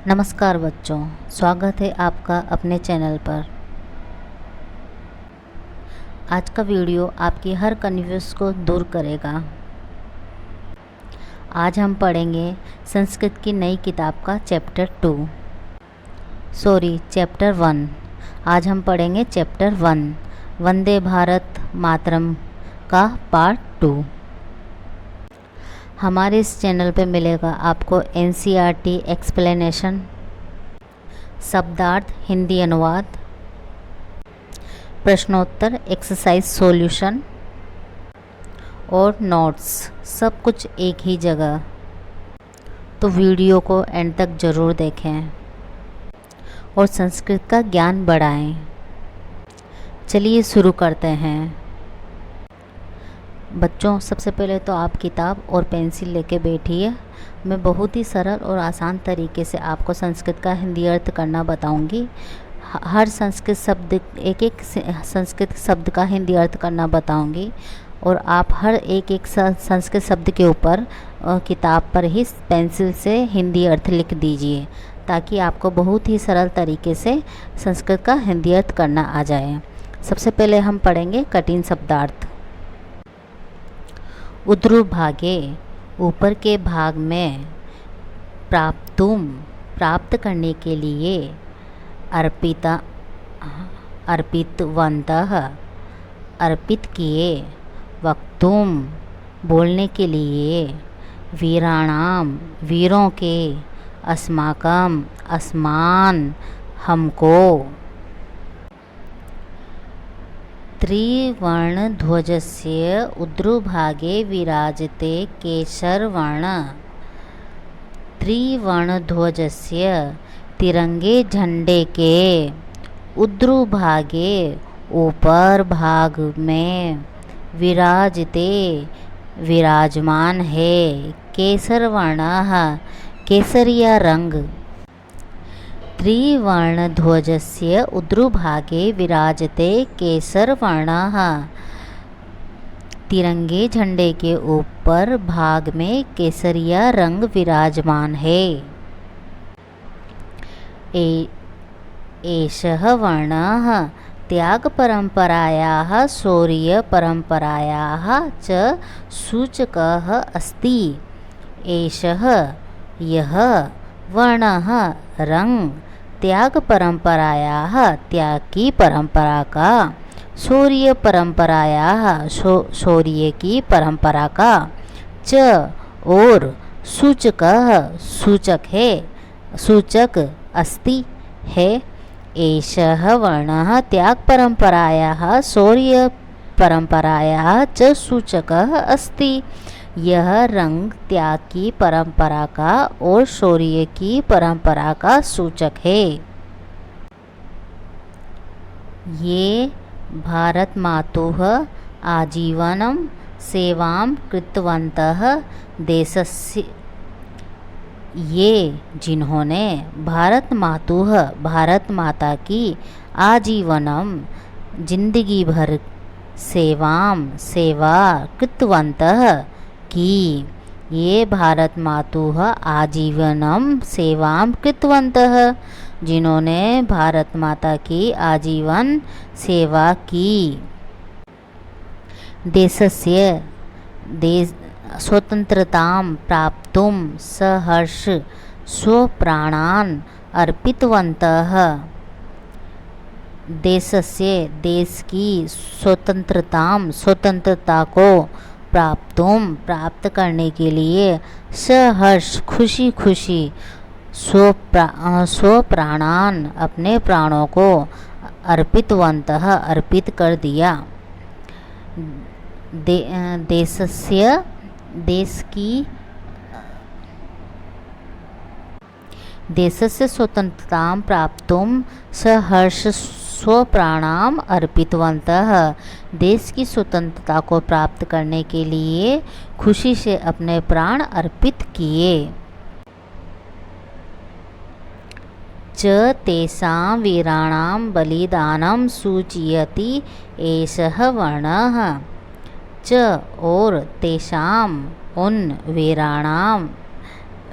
नमस्कार बच्चों, स्वागत है आपका अपने चैनल पर। आज का वीडियो आपकी हर कन्फ्यूज को दूर करेगा। आज हम पढ़ेंगे संस्कृत की नई किताब का चैप्टर 1। आज हम पढ़ेंगे चैप्टर 1 वंदे भारत मातरम का पार्ट 2। हमारे इस चैनल पे मिलेगा आपको एनसीईआरटी एक्सप्लेनेशन, शब्दार्थ हिंदी अनुवाद, प्रश्नोत्तर एक्सरसाइज सॉल्यूशन और नोट्स, सब कुछ एक ही जगह। तो वीडियो को एंड तक ज़रूर देखें और संस्कृत का ज्ञान बढ़ाएं। चलिए शुरू करते हैं। बच्चों, सबसे पहले तो आप किताब और पेंसिल लेके बैठिए। मैं बहुत ही सरल और आसान तरीके से आपको संस्कृत का हिंदी अर्थ करना बताऊंगी। हर संस्कृत शब्द एक संस्कृत शब्द का हिंदी अर्थ करना बताऊंगी और आप हर एक संस्कृत शब्द के ऊपर किताब पर ही पेंसिल से हिंदी अर्थ लिख दीजिए, ताकि आपको बहुत ही सरल तरीके से संस्कृत का हिंदी अर्थ करना आ जाए। सबसे पहले हम पढ़ेंगे कठिन शब्दार्थ। ऊर्ध्वभागे, ऊपर के भाग में, प्राप्त करने के लिए, अर्पितवन्तः, अर्पित किए, वक्तुम, बोलने के लिए, वीराणाम, वीरों के, अस्माकम, अस्मान, हमको। त्रिवर्णध्वजस्य ऊर्ध्वभागे विराजते केसरवर्ण। त्रिवर्णध्वजस्य, तिरंगे झंडे के, ऊर्ध्वभागे, ऊपर भाग में, विराजते, विराजमान है, केसरवर्णः, केसरिया रंग। त्रिवर्णध्वजस्य ऊर्ध्वभागे विराजते केसरवर्णः, तिरंगे झंडे के ऊपर भाग में केसरिया रंग विराजमान है। एषः वर्णः त्याग परंपरायाः शौर्य परंपरायाः च सूचकः अस्ति। एषः, यह, वर्णः, रंग, त्याग परंपरायाः, त्याग की परंपरा का, शौर्य परंपरायाः, शौर्य की परंपरा का, च, और, सूचकः, सूचक है, सूचक, अस्ति, है। एषः वर्णः त्याग परंपरायाः शौर्य परंपरायाः च सूचकः अस्ति। यह रंग त्याग की परंपरा का और शौर्य की परंपरा का सूचक है। ये भारत मातुः आजीवनं सेवां कृतवन्तः देशस्य। ये, जिन्होंने, भारत मातुः, भारत माता की, आजीवनम, जिंदगी भर, सेवा, कृतवन्तः, की। ये भारत मातुः आजीवनम सेवां कृतवन्तः, जिन्होंने भारत माता की आजीवन सेवा की। देशस्य, स्वतंत्रतां प्राप्तुं सहर्ष स्वप्राणान् अर्पितवन्तः। देशस्य, देश की, स्वतंत्रता को, प्राप्त करने के लिए, सहर्ष, खुशी खुशी, स्वप्राणान, अपने प्राणों को, अर्पितवन्तः, अर्पित कर दिया। देशस्य, देश की, देशस्य स्वतंत्रतां प्राप्तुं सहर्ष स्वप्राणाम अर्पितवन्तः। देश की स्वतंत्रता को प्राप्त करने के लिए खुशी से अपने प्राण अर्पित किए। च तेषां वीराणां बलिदानं सूचयति एषः वर्णः। च, और, तेषां, उन, वीराणां,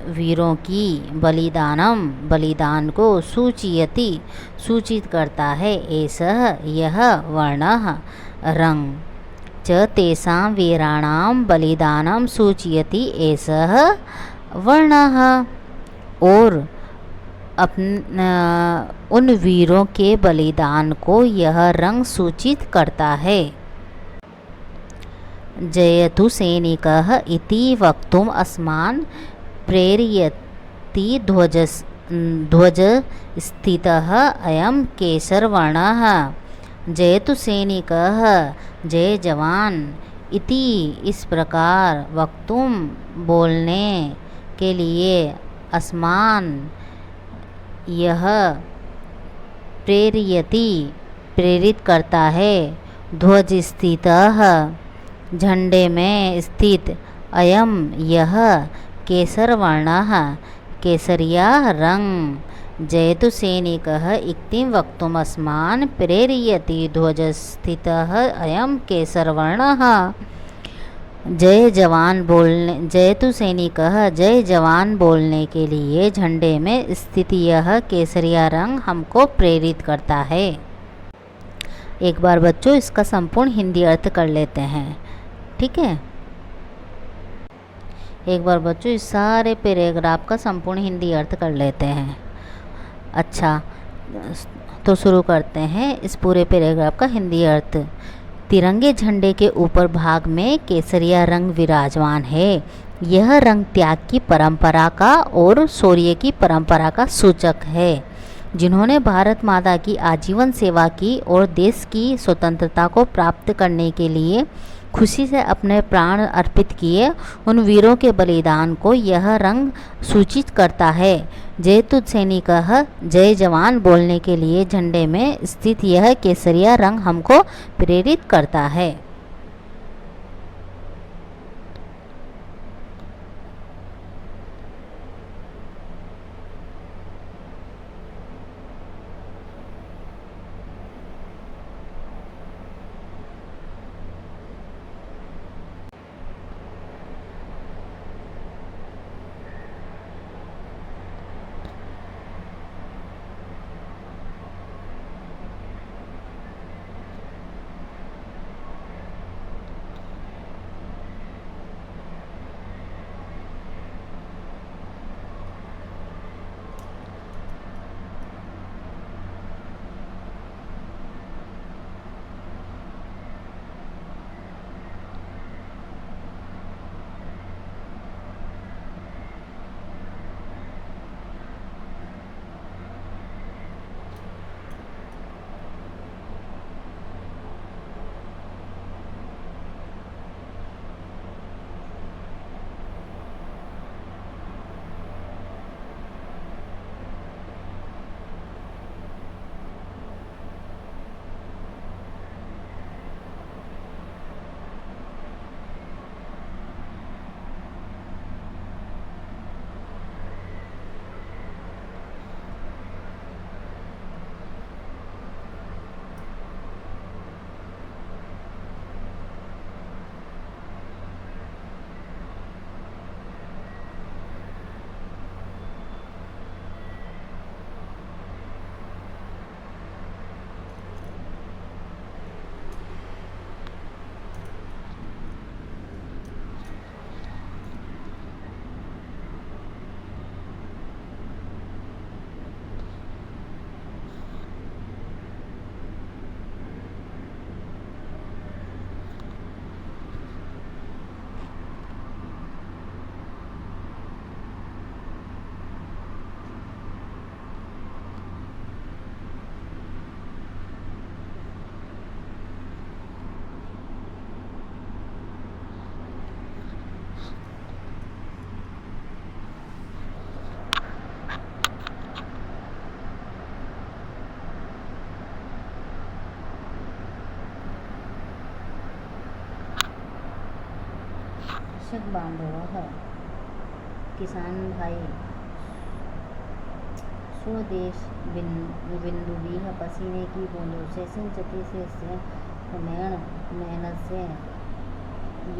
वीरों की बलिदान को सूचित करता है। एषः यह वर्णः रंग च तेषां वीराणां बलिदानं सूचयति। एषः वर्णः और उन वीरों के बलिदान को यह रंग सूचित करता है। जयतु सैनिकः इति वक्तुम् अस्मान् प्रेरयति ध्वजस्थितः अयं केसरवर्णः। जयतु सैनिकः, जय जवान, इति इस प्रकार, वक्तुम बोलने के लिए, अस्मान यह, प्रेरयति प्रेरित करता है, ध्वज स्थितः झंडे में स्थित, अयम यह, केसरवर्णः केसरिया रंग। जयतु सैनिकः इति वक्तुम् अस्मान् प्रेरयति ध्वजस्थितः अयं केसरवर्णः। जयतु सैनिकः, जय जवान बोलने के लिए झंडे में स्थित यह केसरिया रंग हमको प्रेरित करता है। एक बार बच्चों इसका संपूर्ण हिंदी अर्थ कर लेते हैं, ठीक है। एक बार बच्चों इस सारे पैराग्राफ का संपूर्ण हिंदी अर्थ कर लेते हैं। अच्छा, तो शुरू करते हैं इस पूरे पैराग्राफ का हिंदी अर्थ। तिरंगे झंडे के ऊपर भाग में केसरिया रंग विराजमान है। यह रंग त्याग की परंपरा का और शौर्य की परंपरा का सूचक है। जिन्होंने भारत माता की आजीवन सेवा की और देश की स्वतंत्रता को प्राप्त करने के लिए खुशी से अपने प्राण अर्पित किए, उन वीरों के बलिदान को यह रंग सूचित करता है। जयतु सैनिकः, जय जवान बोलने के लिए झंडे में स्थित यह केसरिया रंग हमको प्रेरित करता है। कृषक बांधवः, किसान भाई, स्वदेश बिंदुभिः पसीने की बूंदों से सिंचती से क्रमेण मेहनत से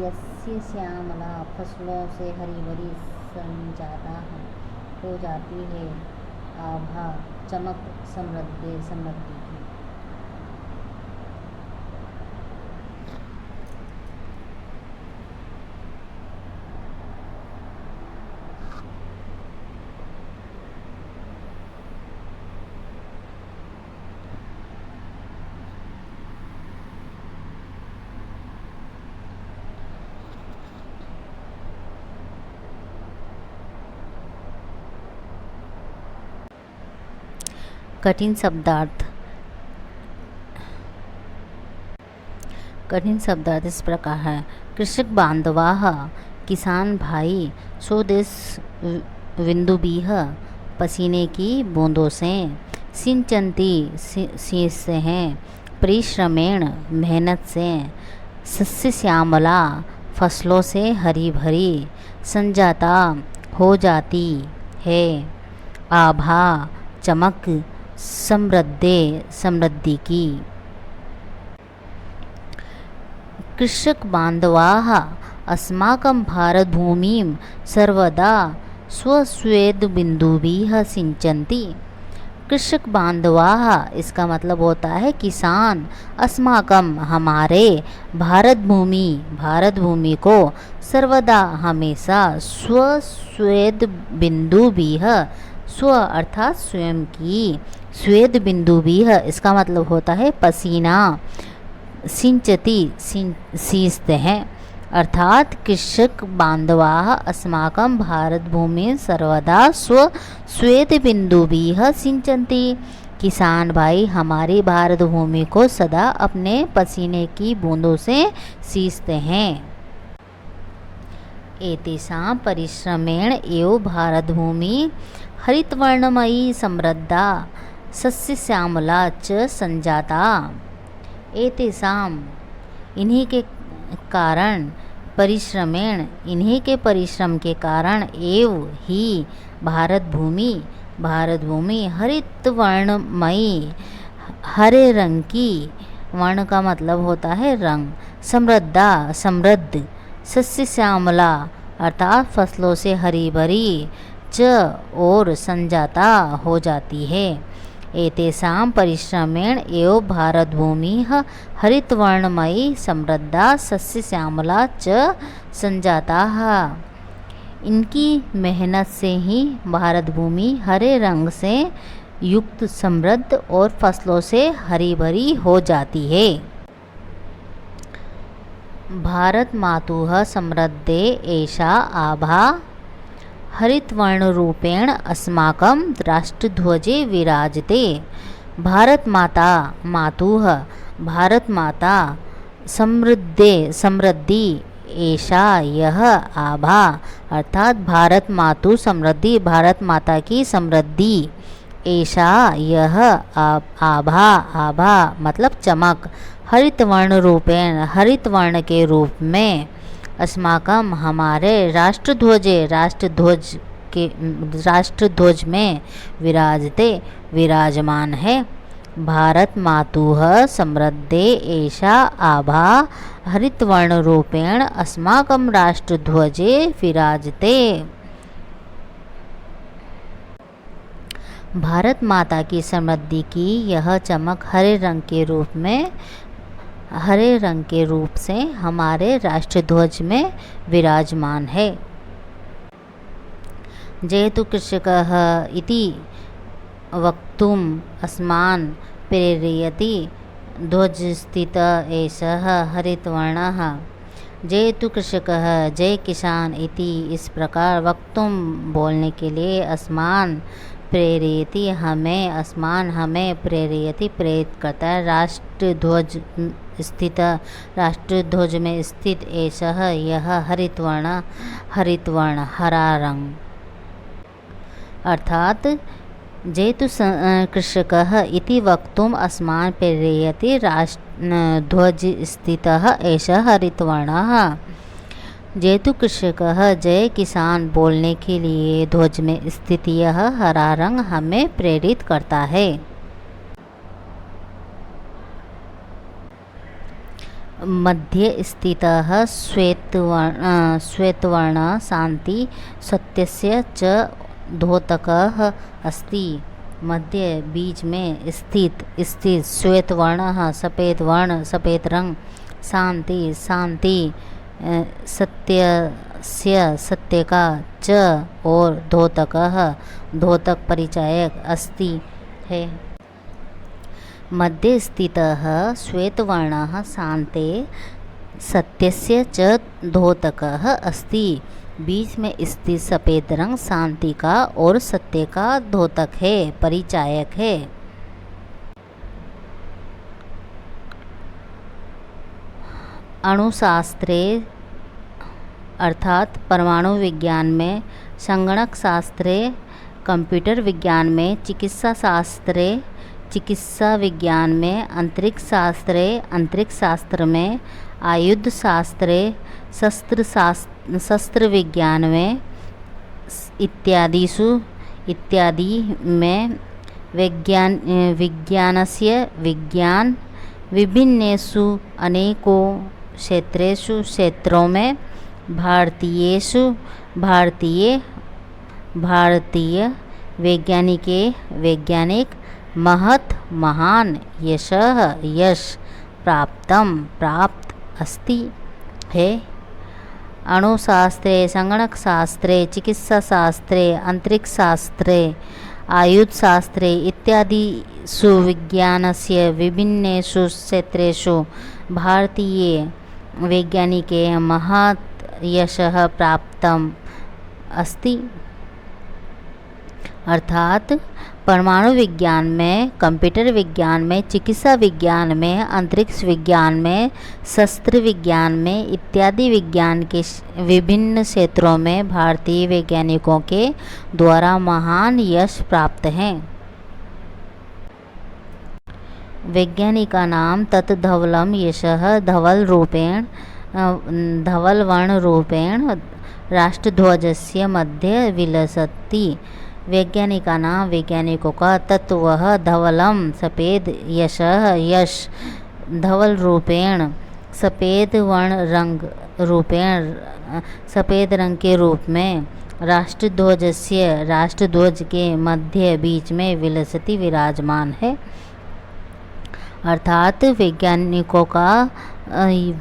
यस्य श्यामला फसलों से हरी भरी संजाता हो जाती है आभा चमक समृद्धि की। कठिन शब्दार्थ। कठिन शब्दार्थ इस प्रकार है। कृषक बांधवाः किसान भाई, स्वदेश विंदुभीः पसीने की बूंदों से, सिंचन्ति सींचते हैं, परिश्रमेण मेहनत से, सस्य श्यामला फसलों से हरी भरी, संजाता हो जाती है, आभा चमक समृद्धि की। कृषक बांधवाः अस्माकं भारतभूमिं सर्वदा स्वस्वेदबिन्दुभिः सिंचन्ति। कृषक बांधवाः इसका मतलब होता है किसान, अस्माकं हमारे, भारत भूमि को, सर्वदा हमेशा, स्वस्वेदबिन्दुभिः स्व अर्थात स्वयं की, स्वेद बिन्दुभिः इसका मतलब होता है पसीना, सिंचति सींचते हैं, अर्थात कृषक बांधवाः अस्माकं भारतभूमि सर्वदा स्वेद बिन्दुभिः सिंचन्ति। किसान भाई हमारी भारत भूमि को सदा अपने पसीने की बूंदों से सींचते हैं। एतेषां परिश्रमेण एव भारतभूमि हरितवर्णमयी समृद्धा सस्यश्यामला च संजाता। एतेषां इन्हीं के कारण, परिश्रमेण इन्हीं के परिश्रम के कारण, एव ही भारत भूमि हरितवर्णमयी हरे रंग की, वर्ण का मतलब होता है रंग, समृद्ध, सस्य श्यामला अर्थात फसलों से हरी भरी, च और संजाता हो जाती है। एतेषां परिश्रमेण एव भारतभूमिः हरितवर्णमयी समृद्धा सस्य श्यामला च संजाता। इनकी मेहनत से ही भारत भूमि हरे रंग से युक्त, समृद्ध और फसलों से हरी भरी हो जाती है। भारत मातुः समृद्धे एषा आभा हरितवर्णरूपेण अस्माकं राष्ट्रध्वजे विराजते। भारत माता समृद्धि ऐसा यह आभा अर्थात भारत मातु समृद्धि, भारत माता की समृद्धि, ऐसा यह आभा मतलब चमक, हरितवर्ण रूपेण हरित वर्ण के रूप में, अस्माकं हमारे राष्ट्रध्वज में विराजते विराजमान है। भारत मातुः समृद्धे एषा आभा हरितवर्ण रूपेण अस्माकं राष्ट्रध्वजे विराजते। भारत माता की समृद्धि की यह चमक हरे रंग के रूप से हमारे राष्ट्रध्वज में विराजमान है। जेतु कृषकः इति वक्तुम् अस्मान् प्रेरयति ध्वजस्थितः एषः हरितवर्णः। जेतु कृषकः जय किसान इति इस प्रकार वक्तुम बोलने के लिए, अस्मान प्रेरयति हमें प्रेरयति प्रेरित करता है, राष्ट्रध्वज में स्थित एषः यह हरितवर्ण हरा रंग, अर्थात जेतु कृषकः इति वक्तुम् अस्मान् प्रेरयति ध्वजस्थितः एषः हरितवर्णः। जेतु कृषकः जय किसान बोलने के लिए ध्वज में स्थित यह हरा रंग हमें प्रेरित करता है। मध्ये स्थितः श्वेतवर्णः शांति सत्यस्य च द्योतकः अस्ति। मध्य बीच में स्थित श्वेत वर्ण सफ़ेद वर्ण सफ़ेद रंग शांति सत्यस्य सत्य का च और द्योतक परिचायक अस्ति है। मध्य स्थितः श्वेतवर्णः शांते सत्यस्य च द्योतकः अस्ति। बीच में स्थित सफ़ेद रंग शांति का और सत्य का द्योतक है, परिचायक है। अणुशास्त्रे अर्थात परमाणु विज्ञान में, संगणक शास्त्रे कंप्यूटर विज्ञान में, चिकित्सा शास्त्रे चिकित्सा विज्ञान में, अंतरिक्ष शास्त्र में, आयुध शास्त्रे शस्त्र विज्ञान में इत्यादि में विज्ञानस्य विज्ञान विभिन्नेषु अनेकों क्षेत्रों में भारतीय वैज्ञानिक महान यश प्राप्त अस्ति है। अणुशास्त्रे संगणक शास्त्रे चिकित्सा शास्त्रे अंतरिक्ष शास्त्रे आयुध शास्त्रे इत्यादिषु विज्ञानस्य विभिन्नेषु क्षेत्रेषु भारतीय वैज्ञानिके महत् यशः प्राप्तम् अस्ति। अर्थात परमाणु विज्ञान में, कंप्यूटर विज्ञान में, चिकित्सा विज्ञान में, अंतरिक्ष विज्ञान में, शस्त्र विज्ञान में इत्यादि विज्ञान के विभिन्न क्षेत्रों में भारतीय वैज्ञानिकों के द्वारा महान यश प्राप्त हैं। वैज्ञानिका नाम तत् धवलम यशः धवल वर्ण रूपेण राष्ट्रध्वजस्य मध्ये विलसति। वैज्ञानिकों का तत्व धवलम सफ़ेद यश धवल रूपेण सफ़ेद वर्ण सफ़ेद रंग के रूप में राष्ट्रध्वज के मध्य बीच में विलसति विराजमान है। अर्थात वैज्ञानिकों का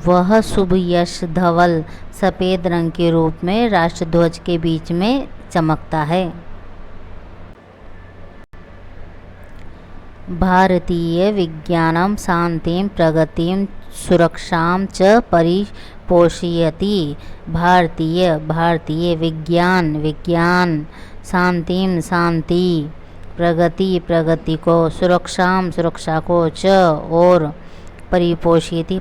वह शुभ यश धवल सफ़ेद रंग के रूप में राष्ट्रध्वज के बीच में चमकता है। भारतीय विज्ञानं शांतिं प्रगतिं सुरक्षां च परिपोषयति। भारतीय विज्ञान शांति प्रगति को, सुरक्षा को च और परिपोषित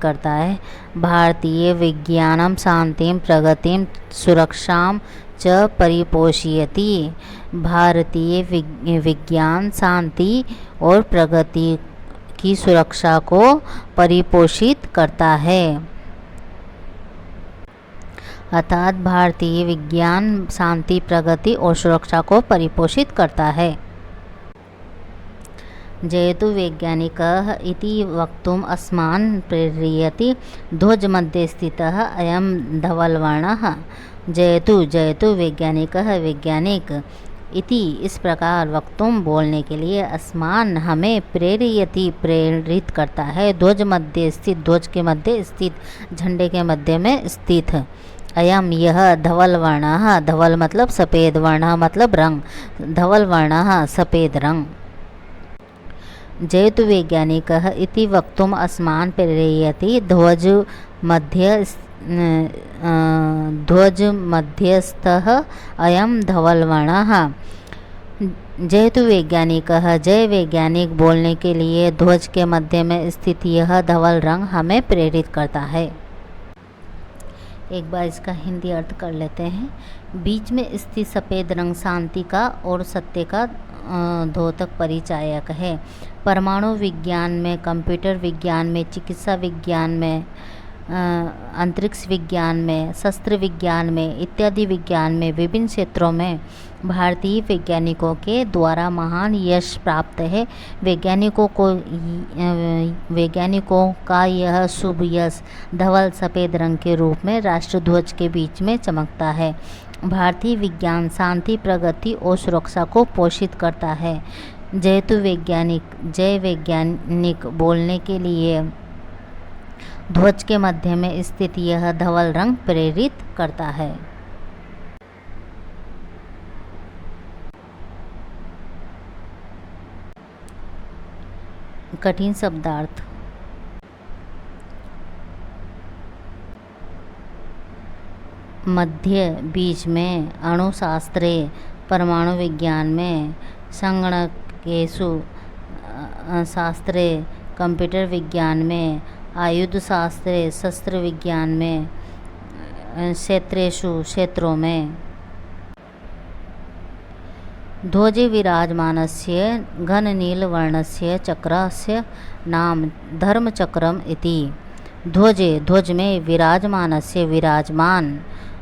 करता है। भारतीय विज्ञानं शांतिं प्रगतिं सुरक्षां च परिपोषयति। भारतीय विज्ञान शांति और प्रगति की सुरक्षा को परिपोषित करता है। अर्थात भारतीय विज्ञान शांति प्रगति और सुरक्षा को परिपोषित करता है। जयतु वैज्ञानिकः इति वक्तुम् अस्मान् प्रेरयति ध्वजमध्ये स्थितः अयं धवलवर्णः। जयतु वैज्ञानिक इति इस प्रकार वक्तुम बोलने के लिए अस्मान हमें प्रेरित करता है। ध्वज के मध्य स्थित झंडे के मध्य में स्थित अयम यह धवल वर्णः, धवल मतलब सफ़ेद, वर्ण मतलब रंग, धवल वर्णः सफ़ेद रंग। जयतु वैज्ञानिकः इति वक्तुम अस्मान् प्रेरयति ध्वज मध्यस्थः अयम धवलवर्णः। जयतु वैज्ञानिकः, जय वैज्ञानिक बोलने के लिए ध्वज के मध्य में स्थित यह धवल रंग हमें प्रेरित करता है। एक बार इसका हिंदी अर्थ कर लेते हैं। बीच में स्थित सफ़ेद रंग शांति का और सत्य का द्योतक परिचायक है। परमाणु विज्ञान में, कंप्यूटर विज्ञान में, चिकित्सा विज्ञान में, अंतरिक्ष विज्ञान में, शस्त्र विज्ञान में इत्यादि विज्ञान में विभिन्न क्षेत्रों में भारतीय वैज्ञानिकों के द्वारा महान यश प्राप्त है। वैज्ञानिकों का यह शुभ यश धवल सफ़ेद रंग के रूप में राष्ट्रध्वज के बीच में चमकता है। भारतीय विज्ञान शांति, प्रगति और सुरक्षा को पोषित करता है। जय वैज्ञानिक बोलने के लिए ध्वज के मध्य में स्थित यह धवल रंग प्रेरित करता है। कठिन शब्दार्थ। मध्य, बीच में, अणुशास्त्रे, परमाणु विज्ञान में, संगणकेषु शास्त्रे, कंप्यूटर विज्ञान में, आयुध शास्त्रे, शस्त्र विज्ञान में, क्षेत्रेषु क्षेत्रों में। ध्वजे विराजमानस्य घननीलवर्णस्य चक्रस्य नाम धर्मचक्रम इति। ध्वज में विराजमानस्य विराजमान,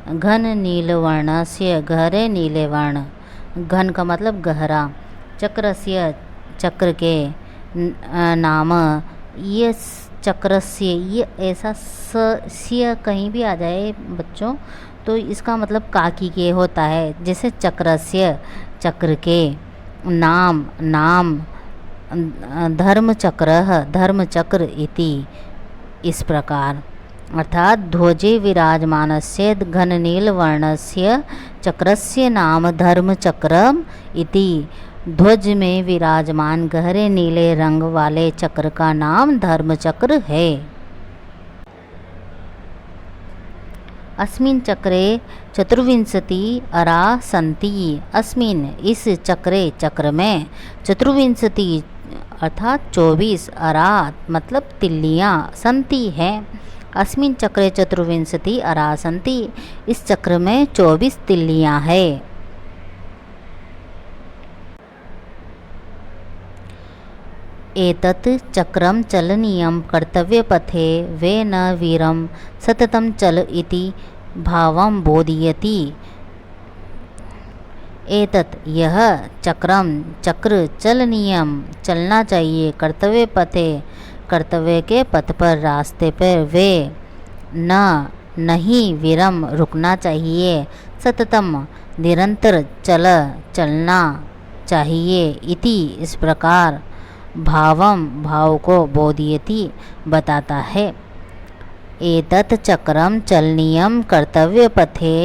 घननीलवर्णस्य गहरे नीले वर्ण, घन का मतलब गहरा, चक्रस्य चक्र के, नाम ये चक्रस्य, ये ऐसा स्य कहीं भी आ जाए बच्चों तो इसका मतलब काकी के होता है। जैसे चक्रस्य चक्र के, नाम धर्मचक्र इति, इस प्रकार। अर्थात ध्वजे विराजमानस्य घननीलवर्णस्य चक्रस्य नाम धर्मचक्रम इति। ध्वज में विराजमान गहरे नीले रंग वाले चक्र का नाम धर्मचक्र है। अस्मिन् चक्रे चतुर्विंशति अरा सन्ति। अस्मिन्, इस चक्र में, चतुर्विंशति अर्थात 24, अरा मतलब तिल्लियाँ, सन्ति हैं। अस्मिन् चक्रे चतुर्विंशति अरा सन्ति, इस चक्र में 24 तिल्लियाँ हैं। एतत् चक्रम चलनीयं कर्तव्यपथे वे न वीरं सततं चल इति भावं बोधयति। एतत्, यह, चक्र चलनीयम चलना चाहिए, कर्तव्य पथे कर्तव्य के पथ पर, रास्ते पर, वे नहीं, वीरम रुकना चाहिए, सततम निरंतर, चलना चाहिए, इति इस प्रकार, भाव को बोधयति बताता है। एतत् चक्रम चलनीयम कर्तव्य पथे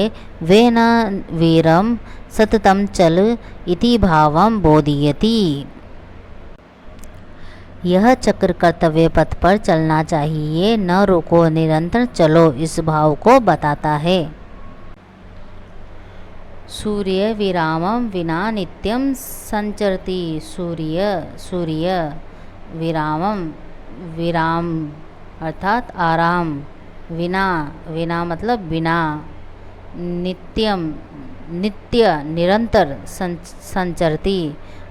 वे न वीरम सततम चल इति भावम बोधयति। यह चक्र कर्तव्य पथ पर चलना चाहिए, न रुको, निरंतर चलो, इस भाव को बताता है। सूर्य विरामं विना नित्यं संचरति। सूर्य विराम अर्थात आराम, विना मतलब बिना, नित्य निरंतर, संचरति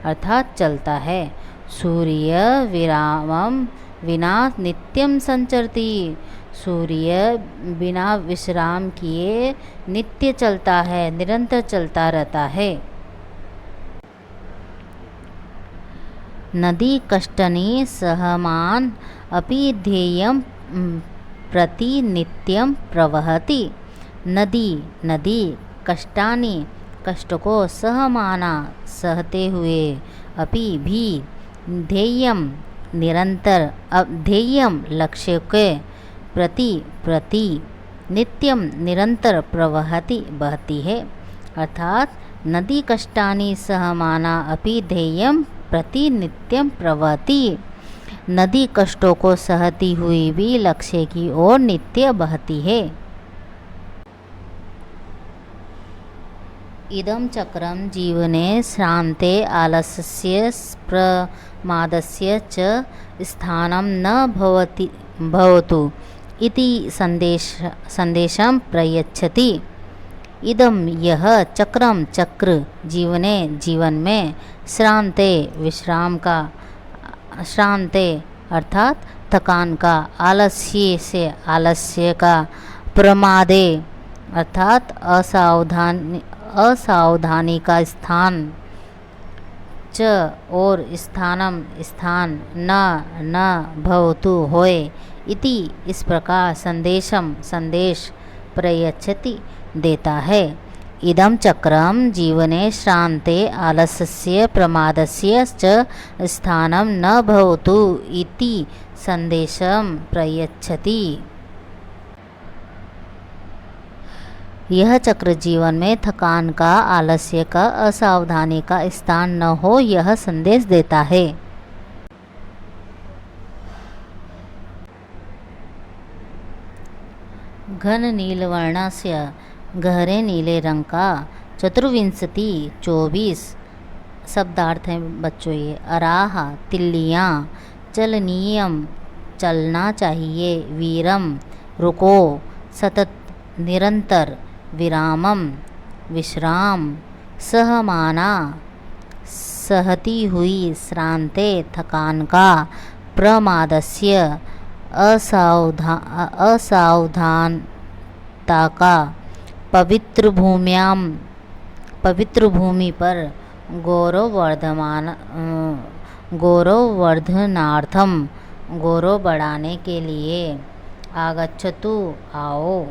अर्थात चलता है। सूर्य विरामं विना नित्यं संचरति। सूर्य बिना विश्राम किए नित्य चलता है, निरंतर चलता रहता है। नदी कष्टनि सहमान अपि ध्येयं प्रति नित्यं प्रवहति। नदी कष्टानि, कष्ट को, सहमाना सहते हुए, अपि भी, ध्येयम निरंतर, ध्येयम लक्ष्य के, प्रति नित्यम निरंतर, प्रवहति बहती है। अर्थात नदी कष्टानि सहमाना अपि ध्येयम प्रति नित्यम प्रवहति। नदी कष्टों को सहती हुई भी लक्ष्य की ओर नित्य बहती है। इदं चक्रम जीवने श्रान्ते आलस्यस्य प्रमादस्य च स्थानं न भवतु इति संदेशं प्रयच्छति। इदम, यह, चक्र जीवने, जीवन में, श्रान्ते विश्राम का, श्रान्ते अर्थात थकान का, आलस्य से आलस्य का, प्रमादे अर्थात असावधानी का स्थान, च और स्थानम स्थान, न भवतु होए, इति इस प्रकार संदेशम संदेश प्रयच्छति देता है। इदं चक्रम जीवने श्रान्ते आलस्यस्य प्रमादस्य च स्थानं न भवतु इति संदेशं प्रयच्छति। यह चक्र जीवन में थकान का, आलस्य का, असावधानी का स्थान न हो, यह संदेश देता है। घन नीलवर्णस्य गहरे नीले रंग का, चतुर्विंशति 24 शब्दार्थ हैं बच्चों ये। अराह तिल्लियाँ, चलनीयम चलना चाहिए, वीरम रुको, सतत निरंतर, विरामम विश्राम, सहमाना सहती हुई, श्रांते थकान का, प्रमादस्य असावधानता का, पवित्र भूमि पर, गौरववर्धनार्थम गौरव बढ़ाने के लिए, आगच्छतु आओ।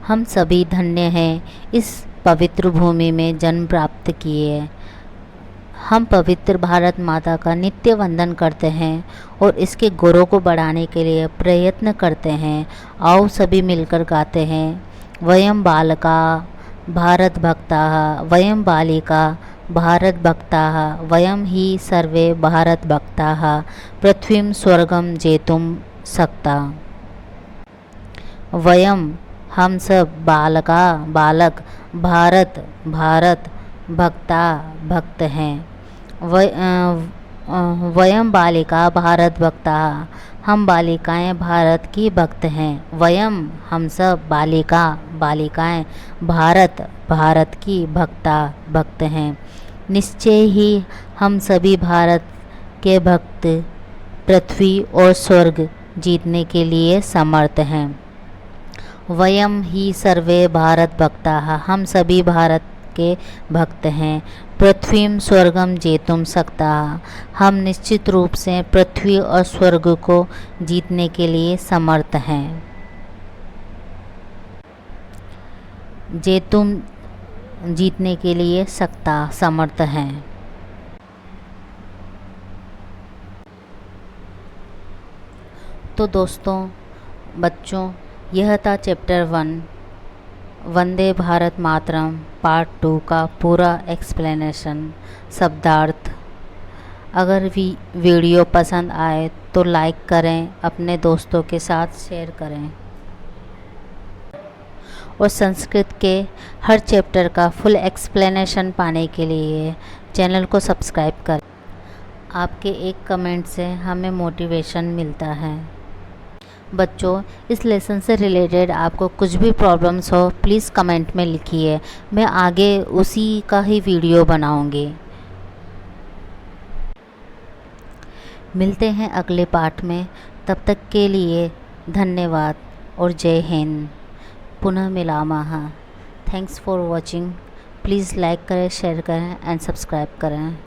हम सभी धन्य हैं इस पवित्र भूमि में जन्म प्राप्त किए। हम पवित्र भारत माता का नित्य वंदन करते हैं और इसके गौरव को बढ़ाने के लिए प्रयत्न करते हैं। आओ सभी मिलकर गाते हैं। वयम बालका भारत भक्ताः, वयम बालिका भारत भक्ताः, वयम ही सर्वे भारत भक्ताः, पृथ्वीं स्वर्गं जेतुं शक्ता। वयम हम सब, बालक भारत भक्ता भक्त हैं। वयम बालिका भारत भक्ता, हम बालिकाएं भारत की भक्त हैं। वयम हम सब, बालिकाएं भारत की भक्त हैं। निश्चय ही हम सभी भारत के भक्त पृथ्वी और स्वर्ग जीतने के लिए समर्थ हैं। वयम ही सर्वे भारत भक्ताः, हम सभी भारत के भक्त हैं। पृथ्वीं स्वर्गम जेतुं शक्ताः, हम निश्चित रूप से पृथ्वी और स्वर्ग को जीतने के लिए समर्थ हैं। जेतुं जीतने के लिए शक्ता समर्थ हैं। तो दोस्तों बच्चों, यह था चैप्टर 1 वंदे भारत मातरम पार्ट 2 का पूरा एक्सप्लेनेशन, शब्दार्थ। अगर वीडियो पसंद आए तो लाइक करें, अपने दोस्तों के साथ शेयर करें और संस्कृत के हर चैप्टर का फुल एक्सप्लेनेशन पाने के लिए चैनल को सब्सक्राइब करें। आपके एक कमेंट से हमें मोटिवेशन मिलता है। बच्चों, इस लेसन से रिलेटेड आपको कुछ भी प्रॉब्लम्स हो प्लीज़ कमेंट में लिखिए, मैं आगे उसी का ही वीडियो बनाऊंगी। मिलते हैं अगले पार्ट में, तब तक के लिए धन्यवाद और जय हिंद। पुनः मिलामः। Thanks for watching. Please like करें, शेयर करें एंड सब्सक्राइब करें।